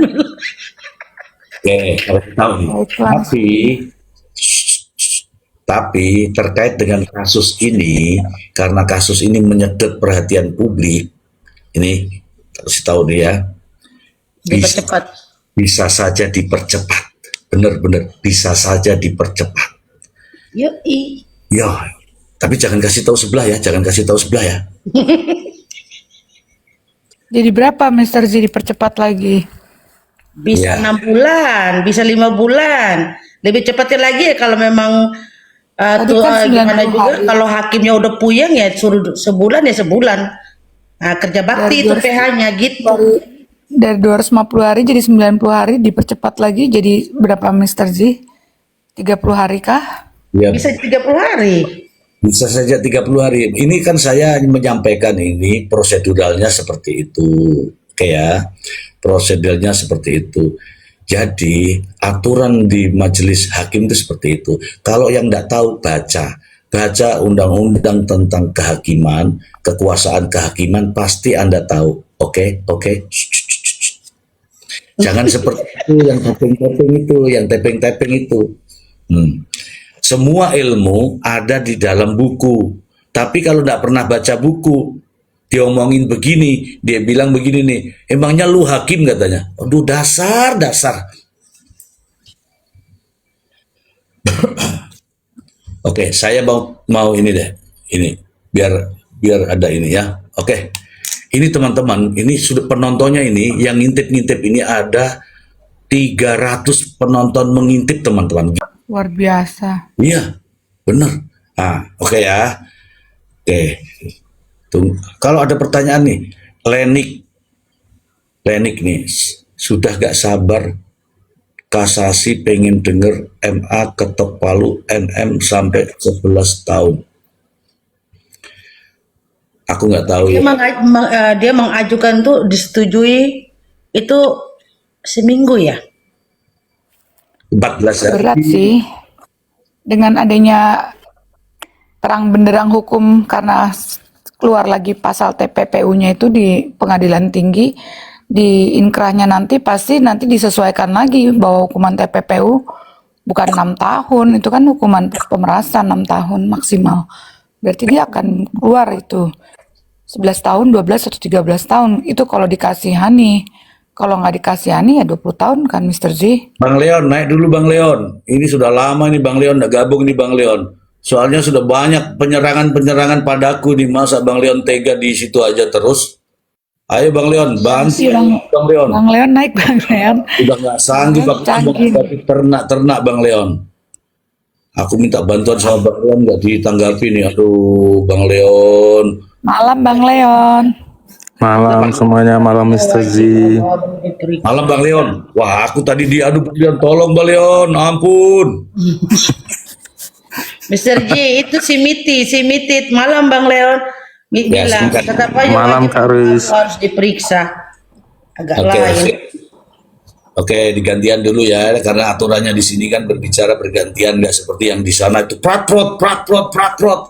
Oke, kasih tahu nih. Baiklah. Tapi terkait dengan kasus ini, karena kasus ini menyedot perhatian publik, ini kasih tahu nih ya, bisa, Cepat-cepat. bisa saja dipercepat. Benar-benar bisa saja dipercepat. Yoi. Ya, tapi jangan kasih tahu sebelah ya, jangan kasih tahu sebelah ya. Jadi berapa Mr. Z dipercepat lagi? Bisa Ya. 6 bulan, bisa 5 bulan. Lebih cepatnya lagi ya kalau memang Tadi kan gimana 90 juga hari. kalau hakimnya udah puyeng ya suruh sebulan ya sebulan. Nah, kerja bakti Dari itu 200 PH-nya gitu. dari 250 hari jadi 90 hari dipercepat lagi jadi berapa Mr. Z? 30 hari kah? Ya, Bisa 30 hari. bisa saja 30 hari. Ini kan saya menyampaikan ini proseduralnya seperti itu. Oke ya, proseduralnya seperti itu. Jadi aturan di majelis hakim itu seperti itu. Kalau yang tidak tahu baca undang-undang tentang kehakiman, kekuasaan kehakiman pasti Anda tahu. Oke, oke. Jangan seperti itu yang tapping-tapping itu, yang tapping-tapping itu. Semua ilmu ada di dalam buku. Tapi kalau tidak pernah baca buku, dia omongin begini, dia bilang begini nih, emangnya lu hakim katanya. Aduh, dasar. Oke, saya mau ini deh. Ini biar ada ini ya. Oke. Ini teman-teman, ini sudah penontonnya ini yang ngintip-ngintip ini ada 300 penonton mengintip teman-teman. Luar biasa. Iya, benar. Oke ya. Oke. Tunggu. Kalau ada pertanyaan nih, Lenik nih, sudah gak sabar kasasi pengen denger MA ketok palu NM sampai 11 tahun. Aku nggak tahu ya. Dia mengajukan tuh disetujui itu seminggu ya. 14 hari. Berat sih. Dengan adanya terang benderang hukum karena keluar lagi pasal TPPU-nya itu di pengadilan tinggi, di inkrahnya nanti pasti nanti disesuaikan lagi bahwa hukuman TPPU bukan 6 tahun, itu kan hukuman pemerasan 6 tahun maksimal. Berarti dia akan keluar itu 11 tahun, 12 atau 13 tahun. Itu kalau dikasihani. Kalau nggak dikasihani ya 20 tahun kan Mr. Z. Bang Leon, naik dulu Bang Leon. Ini sudah lama nih Bang Leon, udah gabung nih Bang Leon. Soalnya sudah banyak penyerangan-penyerangan padaku nih, masa Bang Leon tega di situ aja terus. Ayo Bang Leon, bantu Bang Leon. Bang Leon naik Bang Leon. Udah nggak sanggup aku menghadapi ternak-ternak Bang Leon. Aku minta bantuan sama Bang Leon nggak ditanggapi nih. Aduh Bang Leon. Malam Bang Leon. Malam semuanya, malam Mr. Z. Malam Bang Leon. Wah aku tadi diadu Bang Leon. Tolong Bang Leon, ampun. Mr. J itu si Mitit. Malam Bang Leon. Ya, Bilang sebentar. tetap aja Malam, wajib Kak Riz. harus diperiksa. Agak Oke, lain. oke, digantian dulu ya, karena aturannya di sini kan berbicara bergantian, nggak seperti yang di sana itu praprot.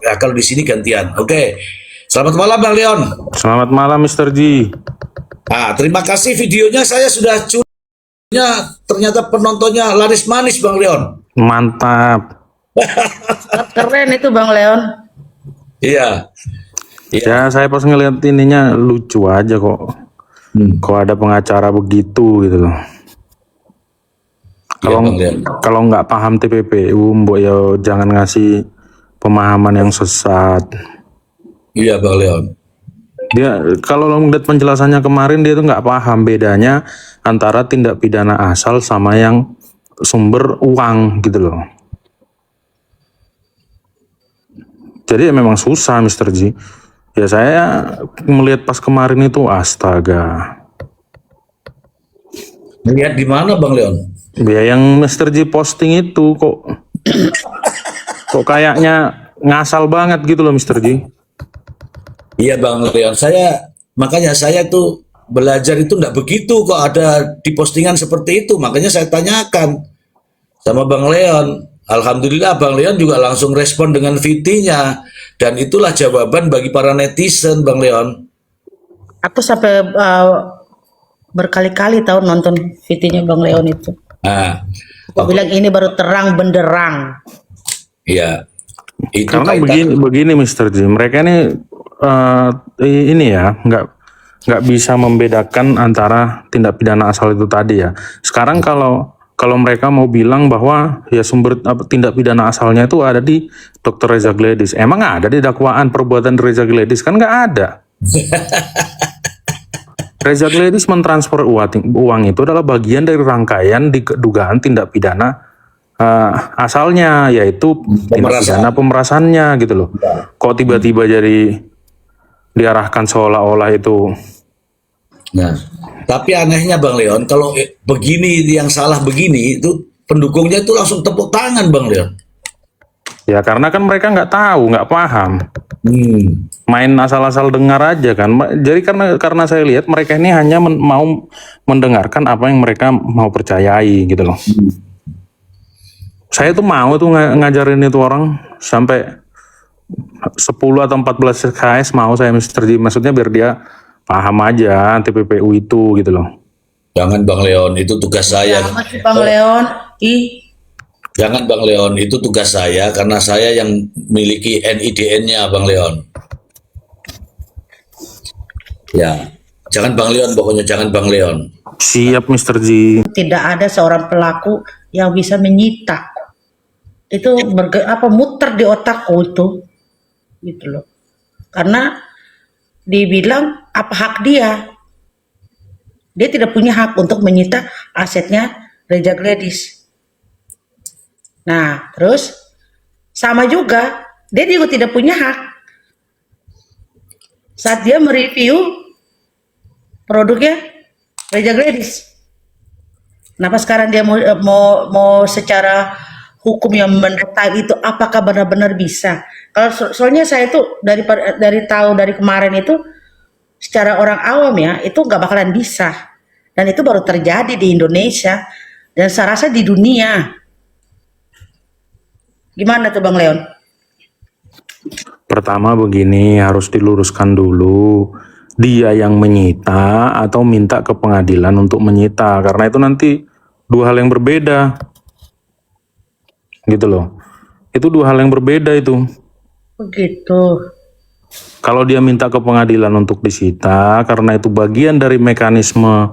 Ya, kalau di sini gantian. Oke, selamat malam Bang Leon. Selamat malam Mr. Z. Terima kasih videonya saya sudah ternyata penontonnya laris manis Bang Leon. Mantap. Keren itu Bang Leon. Iya. Ya saya pas ngeliat ininya lucu aja kok. Kok ada pengacara begitu gitu loh. Kalau Bang Leon. kalau nggak paham TPPU, mbok ya jangan ngasih pemahaman yang sesat. Iya Bang Leon. Dia kalau lo ngeliat penjelasannya kemarin dia tuh nggak paham bedanya antara tindak pidana asal sama yang sumber uang gitu loh. Jadi ya memang susah Mr. G. Ya saya melihat pas kemarin itu astaga. Lihat di mana Bang Leon? Ya yang Mr. G posting itu kok kayaknya ngasal banget gitu loh Mr. G. Iya Bang Leon, makanya saya tuh belajar itu nggak begitu kok ada di postingan seperti itu, makanya saya tanyakan sama Bang Leon, Alhamdulillah Bang Leon juga langsung respon dengan VT-nya. Dan itulah jawaban bagi para netizen, Bang Leon. Aku sampai berkali-kali tahu nonton VT-nya Bang Leon itu. Nah, Aku bilang ini baru terang benderang. ya, itu Karena kaitan. begini Mr. J, mereka ini ya nggak bisa membedakan antara tindak pidana asal itu tadi ya. Sekarang kalau mereka mau bilang bahwa ya sumber tindak pidana asalnya itu ada di Dr. Reza Gledis, emang ada di dakwaan perbuatan Reza Gledis? Kan nggak ada. Reza Gledis mentransfer uang itu adalah bagian dari rangkaian dugaan tindak pidana asalnya, yaitu tindak pidana pemerasannya gitu loh. Kok tiba-tiba jadi diarahkan seolah-olah itu. Nah, tapi anehnya Bang Leon, kalau begini yang salah begini, itu pendukungnya itu langsung tepuk tangan Bang Leon. Ya karena kan mereka nggak tahu, nggak paham. Main asal-asal dengar aja kan. Jadi karena saya lihat mereka ini hanya mau mendengarkan apa yang mereka mau percayai gitu loh. Saya tuh mau tuh ngajarin itu orang sampai 10 atau 14 SKS mau saya Mr. J. Maksudnya biar dia paham aja TPPU itu gitu loh. Jangan Bang Leon, itu tugas saya. Sama sih Bang Leon. Jangan Bang Leon, itu tugas saya karena saya yang miliki NIDN-nya Bang Leon. Ya, jangan Bang Leon, pokoknya jangan Bang Leon. Siap Mr. J. Tidak ada seorang pelaku yang bisa menyita. Itu muter di otakku itu. Gitu loh. Karena dibilang apa hak dia. Dia tidak punya hak untuk menyita asetnya Reza Gledis. Nah, terus sama juga dia juga tidak punya hak saat dia mereview produknya Reza Gledis. Kenapa sekarang dia mau secara hukum yang mendetail itu apakah benar-benar bisa? Kalau soalnya saya tuh dari kemarin itu secara orang awam ya itu nggak bakalan bisa, dan itu baru terjadi di Indonesia dan saya rasa di dunia. Gimana tuh Bang Leon? Pertama begini, harus diluruskan dulu. Dia yang menyita atau minta ke pengadilan untuk menyita. Karena itu nanti dua hal yang berbeda. Gitu loh. Itu dua hal yang berbeda itu. Begitu. Kalau dia minta ke pengadilan untuk disita, karena itu bagian dari mekanisme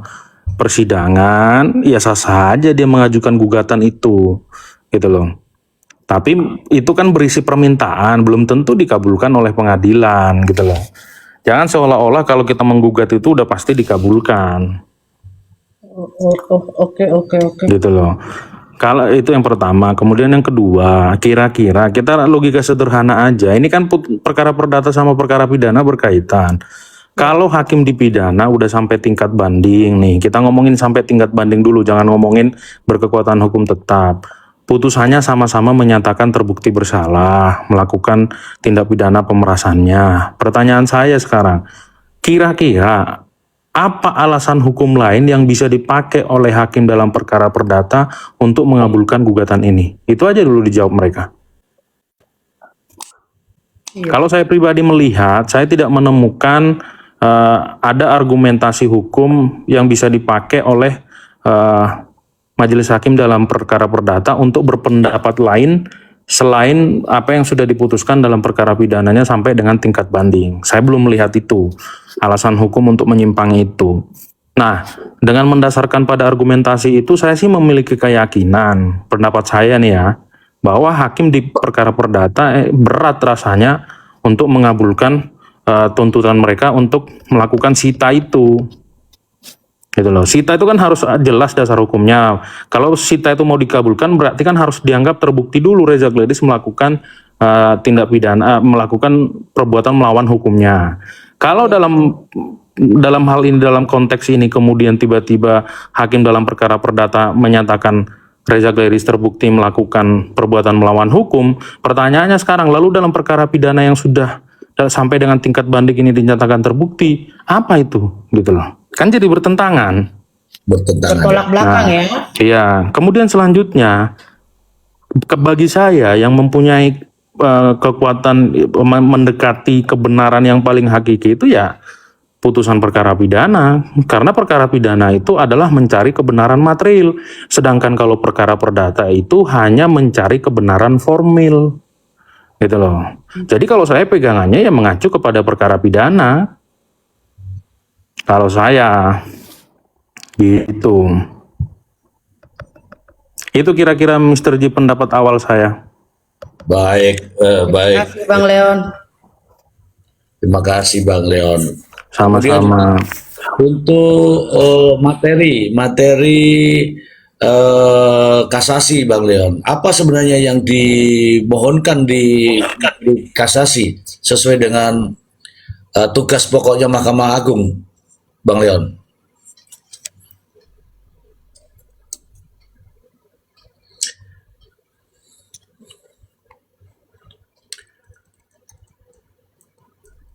persidangan, ya sah-sah aja dia mengajukan gugatan itu. Gitu loh. Tapi itu kan berisi permintaan, belum tentu dikabulkan oleh pengadilan gitu loh. Jangan seolah-olah kalau kita menggugat itu udah pasti dikabulkan. Oke. Gitu loh. Kalau itu yang pertama, kemudian yang kedua, kira-kira kita logika sederhana aja. Ini kan perkara perdata sama perkara pidana berkaitan. Kalau hakim dipidana udah sampai tingkat banding nih, kita ngomongin sampai tingkat banding dulu, jangan ngomongin berkekuatan hukum tetap. Putusannya sama-sama menyatakan terbukti bersalah, melakukan tindak pidana pemerasannya. Pertanyaan saya sekarang, kira-kira apa alasan hukum lain yang bisa dipakai oleh hakim dalam perkara perdata untuk mengabulkan gugatan ini? Itu aja dulu dijawab mereka. Kalau saya pribadi melihat, saya tidak menemukan ada argumentasi hukum yang bisa dipakai oleh majelis hakim dalam perkara perdata untuk berpendapat lain selain apa yang sudah diputuskan dalam perkara pidananya sampai dengan tingkat banding. Saya belum melihat itu, alasan hukum untuk menyimpangi itu. Nah, dengan mendasarkan pada argumentasi itu, saya sih memiliki keyakinan, pendapat saya nih ya, bahwa hakim di perkara perdata berat rasanya untuk mengabulkan tuntutan mereka untuk melakukan sita itu. Gitu loh. Sita itu kan harus jelas dasar hukumnya. Kalau sita itu mau dikabulkan berarti kan harus dianggap terbukti dulu Reza Gledis melakukan tindak pidana, melakukan perbuatan melawan hukumnya. Kalau dalam hal ini, dalam konteks ini kemudian tiba-tiba hakim dalam perkara perdata menyatakan Reza Gledis terbukti melakukan perbuatan melawan hukum, pertanyaannya sekarang, lalu dalam perkara pidana yang sudah sampai dengan tingkat banding ini dinyatakan terbukti, apa itu? Gitu loh. Kan jadi bertentangan. Bertolak belakang ya. Iya. Kemudian selanjutnya, bagi saya yang mempunyai kekuatan mendekati kebenaran yang paling hakiki itu ya putusan perkara pidana, karena perkara pidana itu adalah mencari kebenaran material, sedangkan kalau perkara perdata itu hanya mencari kebenaran formil, gitu loh. Jadi kalau saya pegangannya ya mengacu kepada perkara pidana, kalau saya gitu. Itu kira-kira Mr. Ji pendapat awal saya. Baik, Terima baik. kasih Bang Leon. Terima kasih Bang Leon. Sama-sama. Untuk materi kasasi Bang Leon, apa sebenarnya yang dimohonkan di kasasi sesuai dengan tugas pokoknya Mahkamah Agung, Bang Leon?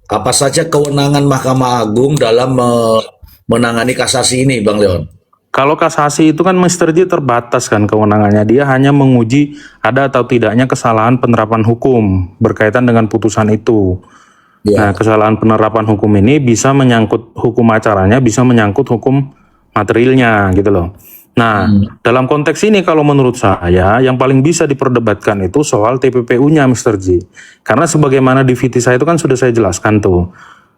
Apa saja kewenangan Mahkamah Agung dalam menangani kasasi ini, Bang Leon? Kalau kasasi itu kan Mr. J terbatas kan kewenangannya, dia hanya menguji ada atau tidaknya kesalahan penerapan hukum berkaitan dengan putusan itu. Nah, Ya, kesalahan penerapan hukum ini bisa menyangkut hukum acaranya, bisa menyangkut hukum materialnya gitu loh. Nah, dalam konteks ini kalau menurut saya yang paling bisa diperdebatkan itu soal TPPU-nya Mr. J. Karena sebagaimana di VT saya itu kan sudah saya jelaskan tuh.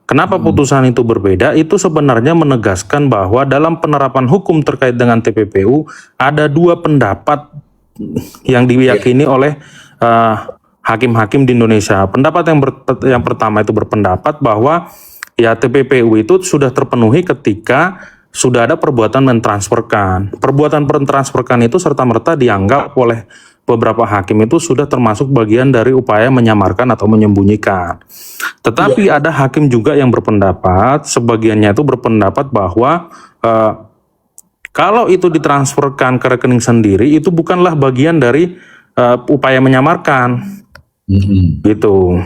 Kenapa putusan itu berbeda? Itu sebenarnya menegaskan bahwa dalam penerapan hukum terkait dengan TPPU ada dua pendapat yang diyakini oleh hakim-hakim di Indonesia. Pendapat yang pertama itu berpendapat bahwa ya TPPU itu sudah terpenuhi ketika sudah ada perbuatan mentransferkan. Perbuatan mentransferkan itu serta-merta dianggap oleh beberapa hakim itu sudah termasuk bagian dari upaya menyamarkan atau menyembunyikan. Tetapi ada hakim juga yang berpendapat, sebagiannya itu berpendapat bahwa kalau itu ditransferkan ke rekening sendiri, itu bukanlah bagian dari upaya menyamarkan, gitu.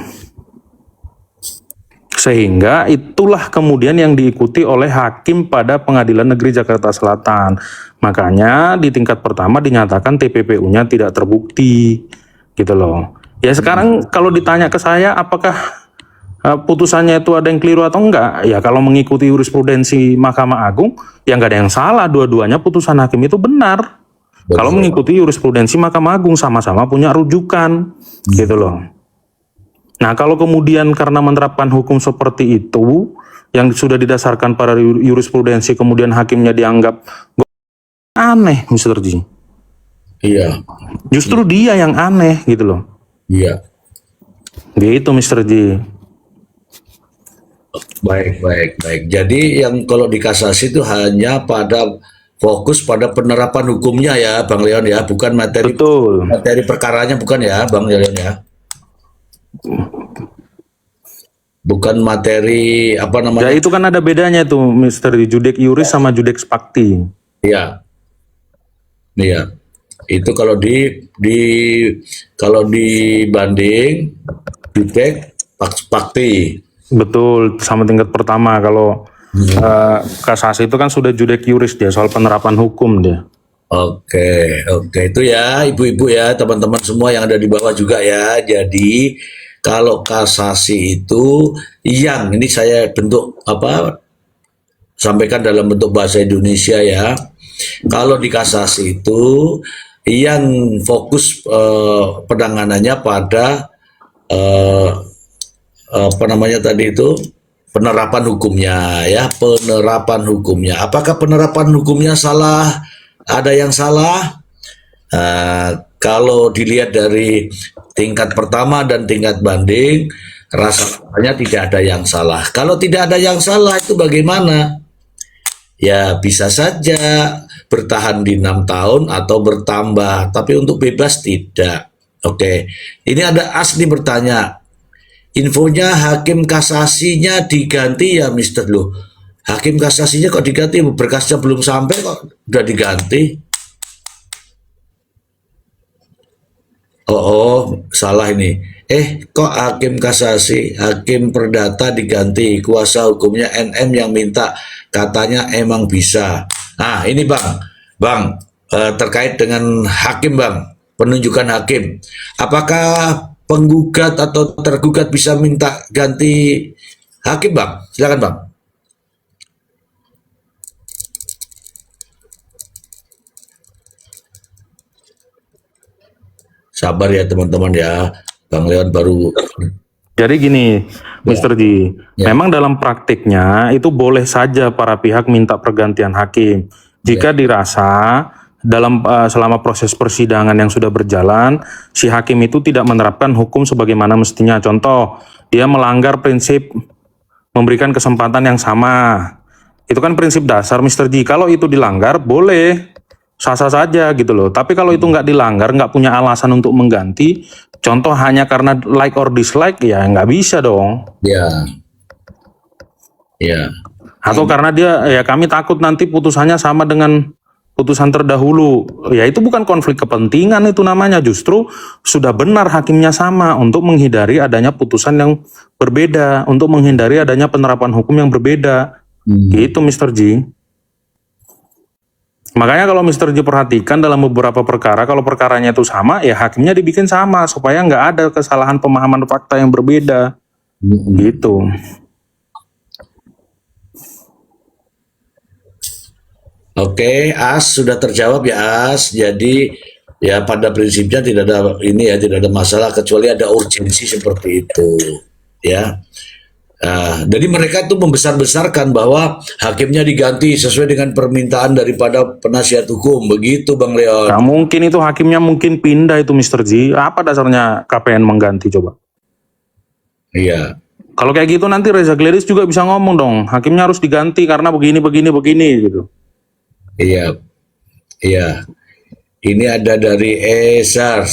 Sehingga itulah kemudian yang diikuti oleh hakim pada Pengadilan Negeri Jakarta Selatan. Makanya di tingkat pertama dinyatakan TPPU-nya tidak terbukti, gitu loh. Ya sekarang kalau ditanya ke saya apakah putusannya itu ada yang keliru atau enggak, ya kalau mengikuti jurisprudensi Mahkamah Agung, ya nggak ada yang salah, dua-duanya putusan hakim itu benar. Kalau mengikuti jurisprudensi Mahkamah Agung sama-sama punya rujukan, gitu loh. Nah kalau kemudian karena menerapkan hukum seperti itu, yang sudah didasarkan pada jurisprudensi, kemudian hakimnya dianggap aneh, Mr. Ji. iya, Justru dia yang aneh, gitu loh. iya. Gitu, Mr. Ji. Baik, baik, baik. Jadi yang kalau di kasasi itu hanya fokus pada penerapan hukumnya ya, Bang Leon ya, bukan materi Betul. perkaranya, bukan ya, Bang Leon ya. Bukan materi apa Ya namanya? itu kan ada bedanya tuh, Mr. Ji. Judek Iuris sama Judek Fakti. Iya, iya. Itu kalau dibanding Judek Pakti. Betul, sama tingkat pertama. Kalau kasasi itu kan sudah Judek Iuris dia, soal penerapan hukum dia. Oke, oke, itu ya ibu-ibu ya, teman-teman semua yang ada di bawah juga ya. Jadi kalau kasasi itu yang ini saya bentuk sampaikan dalam bentuk bahasa Indonesia ya. Kalau di kasasi itu yang fokus penanganannya pada apa namanya tadi itu penerapan hukumnya ya, penerapan hukumnya. Apakah penerapan hukumnya salah? Ada yang salah? Kalau dilihat dari tingkat pertama dan tingkat banding, rasanya tidak ada yang salah. Kalau tidak ada yang salah itu bagaimana? Ya bisa saja bertahan di 6 tahun atau bertambah, tapi untuk bebas tidak. Oke, ini ada Asli bertanya, infonya hakim kasasinya diganti ya Mister loh. Hakim kasasinya kok diganti, berkasnya belum sampai kok udah diganti. Oh, salah ini. Kok hakim kasasi, hakim perdata diganti, kuasa hukumnya NM yang minta, katanya emang bisa. Nah, ini Bang, terkait dengan hakim Bang. penunjukan hakim. Apakah penggugat atau tergugat bisa minta ganti hakim, Bang? Silakan, Bang. Sabar ya teman-teman ya. Bang Leon baru. Jadi gini, Mr. Ji, Ya. memang dalam praktiknya itu boleh saja para pihak minta pergantian hakim. Jika dirasa dalam selama proses persidangan yang sudah berjalan, si hakim itu tidak menerapkan hukum sebagaimana mestinya. Contoh, dia melanggar prinsip memberikan kesempatan yang sama. Itu kan prinsip dasar, Mr. Ji. Kalau itu dilanggar, boleh sah-sah saja gitu loh. Tapi kalau itu nggak dilanggar, nggak punya alasan untuk mengganti, contoh hanya karena like or dislike, ya nggak bisa dong. Ya. Ya. Atau karena dia, ya kami takut nanti putusannya sama dengan putusan terdahulu. Ya itu bukan konflik kepentingan itu namanya. Justru sudah benar hakimnya sama untuk menghindari adanya putusan yang berbeda, untuk menghindari adanya penerapan hukum yang berbeda. Gitu Mr. Ji. Makanya kalau Mr. Ji perhatikan dalam beberapa perkara, kalau perkaranya itu sama, ya hakimnya dibikin sama supaya nggak ada kesalahan pemahaman fakta yang berbeda. Gitu. Oke, As sudah terjawab ya, As. Jadi ya pada prinsipnya tidak ada ini ya, tidak ada masalah kecuali ada urgensi seperti itu, ya. Jadi mereka tuh membesar-besarkan bahwa hakimnya diganti sesuai dengan permintaan daripada penasihat hukum, begitu Bang Leon. Nggak mungkin itu hakimnya mungkin pindah itu Mr. Ji. Apa dasarnya KPN mengganti coba? Iya, Kalau kayak gitu nanti Reza Gledis juga bisa ngomong dong, hakimnya harus diganti karena begini gitu. iya, iya. Ini ada dari Ezars.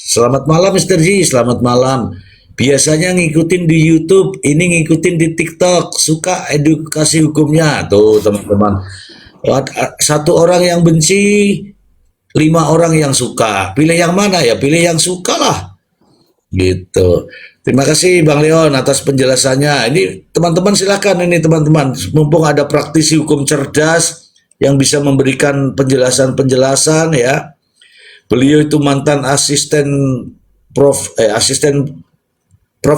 Selamat malam Mr. Ji, selamat malam. Biasanya ngikutin di YouTube, ini ngikutin di TikTok. Suka edukasi hukumnya. Tuh teman-teman. Satu orang yang benci, 5 orang yang suka. Pilih yang mana ya? Pilih yang suka lah. Gitu. Terima kasih Bang Leon atas penjelasannya. Ini teman-teman silakan ini teman-teman. Mumpung ada praktisi hukum cerdas yang bisa memberikan penjelasan-penjelasan ya. Beliau itu mantan asisten Prof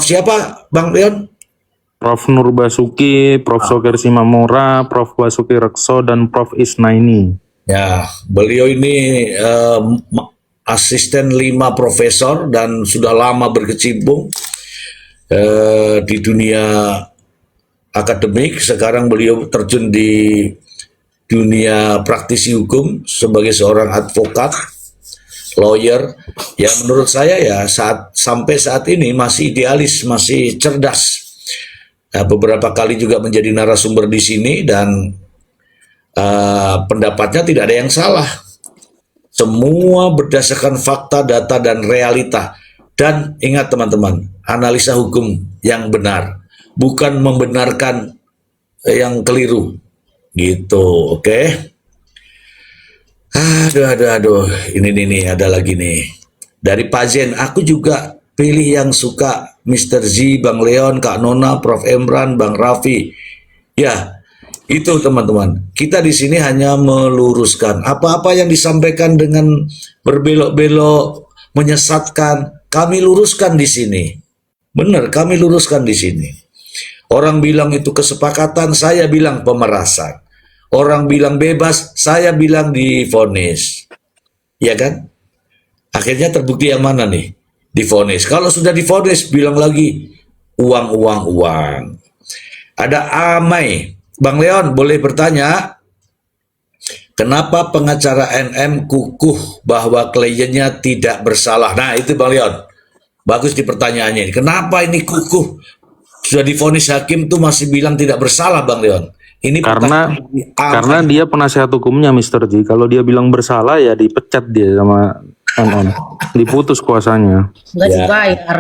siapa Bang Leon? Prof Nur Basuki, Prof Sokir Simamora, Prof Basuki Rekso, dan Prof Isnaini. Ya, beliau ini asisten 5 profesor dan sudah lama berkecimpung di dunia akademik. Sekarang beliau terjun di dunia praktisi hukum sebagai seorang advokat, lawyer. Ya menurut saya ya sampai saat ini masih idealis, masih cerdas. Beberapa kali juga menjadi narasumber di sini dan pendapatnya tidak ada yang salah. Semua berdasarkan fakta, data, dan realita. Dan ingat teman-teman, analisa hukum yang benar, bukan membenarkan yang keliru. Gitu, oke? Aduh. Ini ada lagi nih. Dari Pak Zen, aku juga pilih yang suka Mr. Z, Bang Leon, Kak Nona, Prof. Emran, Bang Raffi. Ya, itu teman-teman. Kita di sini hanya meluruskan apa-apa yang disampaikan dengan berbelok-belok, menyesatkan. Kami luruskan di sini. Benar, kami luruskan di sini. Orang bilang itu kesepakatan, saya bilang pemerasan. Orang bilang bebas, saya bilang divonis. Ya kan? Akhirnya terbukti yang mana nih? Divonis. Kalau sudah divonis, bilang lagi uang. Ada Amai. Bang Leon boleh bertanya, kenapa pengacara NM kukuh bahwa kliennya tidak bersalah? Nah itu Bang Leon, bagus di pertanyaannya. Kenapa ini kukuh? Sudah divonis hakim tuh masih bilang tidak bersalah Bang Leon. Ini karena dia penasihat hukumnya Mr. Ji. Kalau dia bilang bersalah ya dipecat dia sama NM, diputus kuasanya. Nggak dibayar.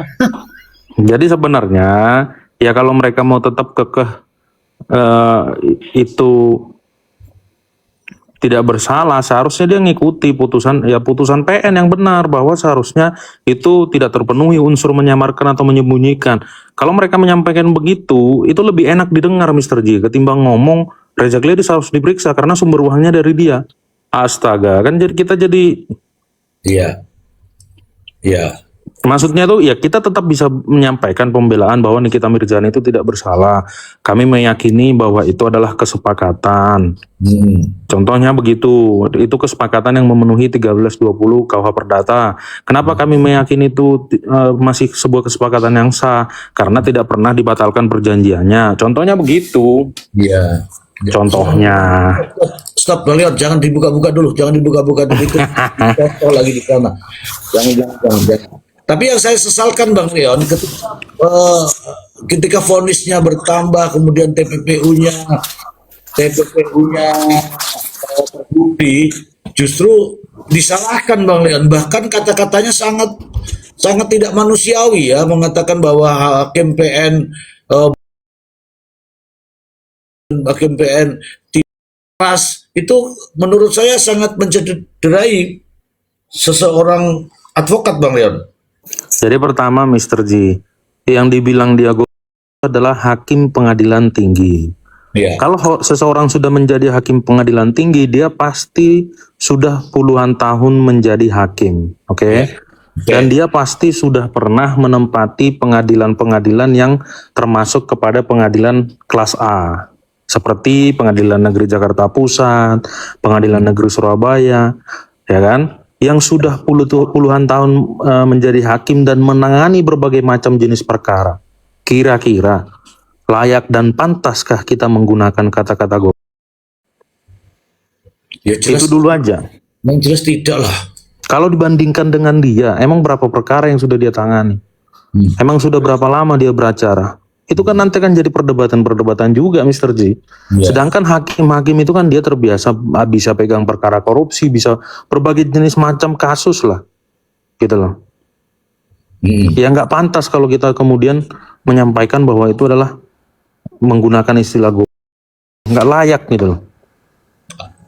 Jadi sebenarnya ya kalau mereka mau tetap kekeh itu tidak bersalah, seharusnya dia ngikuti putusan PN yang benar bahwa seharusnya itu tidak terpenuhi unsur menyamarkan atau menyembunyikan. Kalau mereka menyampaikan begitu, itu lebih enak didengar Mr. J ketimbang ngomong Reza Gledis harus diperiksa karena sumber uangnya dari dia. Astaga, kan jadi kita jadi Iya, iya, Maksudnya tuh ya kita tetap bisa menyampaikan pembelaan bahwa Nikita Mirzani itu tidak bersalah. Kami meyakini bahwa itu adalah kesepakatan. Contohnya begitu, itu kesepakatan yang memenuhi 1320 KUH Perdata. Kenapa kami meyakini itu masih sebuah kesepakatan yang sah? Karena tidak pernah dibatalkan perjanjiannya. Contohnya begitu. iya. Contohnya. Stop, Bang Leon, jangan dibuka-buka dulu, jangan dibuka-buka dulu itu foto lagi di sana. Jangan. Tapi yang saya sesalkan Bang Leon, ketika vonisnya bertambah, kemudian TPPU-nya terbukti, justru disalahkan Bang Leon. Bahkan kata-katanya sangat sangat tidak manusiawi ya, mengatakan bahwa hakim PN pas itu menurut saya sangat mencederai seseorang advokat Bang Leon. Jadi pertama Mr. G, yang dibilang Diago adalah hakim pengadilan tinggi. Iya. Kalau seseorang sudah menjadi hakim pengadilan tinggi, dia pasti sudah puluhan tahun menjadi hakim, oke? Dan dia pasti sudah pernah menempati pengadilan-pengadilan yang termasuk kepada pengadilan kelas A, seperti Pengadilan Negeri Jakarta Pusat, Pengadilan Negeri Surabaya, ya kan? Yang sudah puluhan tahun menjadi hakim dan menangani berbagai macam jenis perkara. Kira-kira layak dan pantaskah kita menggunakan kata-kata go? Ya jelas, Itu dulu aja. yang jelas tidak lah. Kalau dibandingkan dengan dia, emang berapa perkara yang sudah dia tangani? Emang sudah berapa lama dia beracara? Itu kan nanti kan jadi perdebatan-perdebatan juga, Mr. J. Ya. Sedangkan hakim-hakim itu kan dia terbiasa bisa pegang perkara korupsi, bisa berbagai jenis macam kasus lah, gitu loh. Ya nggak pantas kalau kita kemudian menyampaikan bahwa itu adalah menggunakan istilah go, nggak layak gitu loh.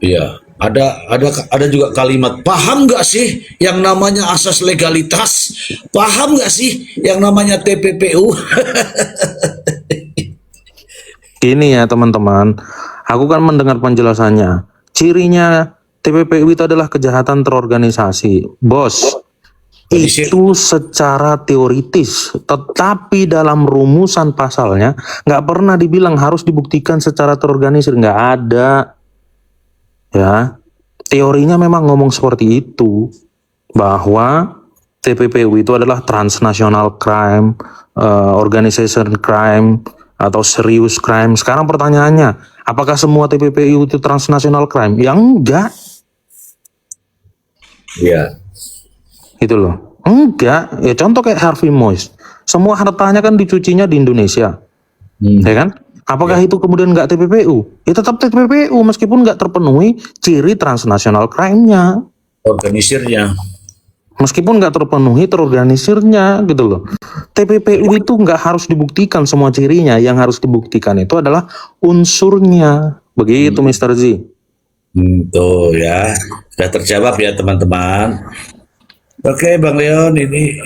Iya. Ada juga kalimat, paham nggak sih yang namanya asas legalitas? Paham nggak sih yang namanya TPPU? Ini ya teman-teman, aku kan mendengar penjelasannya. Cirinya TPPU itu adalah kejahatan terorganisasi. Bos, itu secara teoritis, tetapi dalam rumusan pasalnya nggak pernah dibilang harus dibuktikan secara terorganisir, nggak ada. Ya, teorinya memang ngomong seperti itu, bahwa TPPU itu adalah transnational crime, organization crime, atau serious crime. Sekarang pertanyaannya, apakah semua TPPU itu transnational crime? Ya enggak, Iya. gitu loh. Enggak, ya contoh kayak Harvey Moise, semua hartanya kan dicucinya di Indonesia, ya kan? Apakah itu kemudian nggak TPPU? Ya tetap TPPU meskipun nggak terpenuhi ciri transnational crime-nya. Organisirnya. Meskipun nggak terpenuhi terorganisirnya gitu loh. TPPU itu nggak harus dibuktikan semua cirinya. Yang harus dibuktikan itu adalah unsurnya. Begitu Mr. Z. Tuh ya. Sudah terjawab ya teman-teman. Oke Bang Leon, ini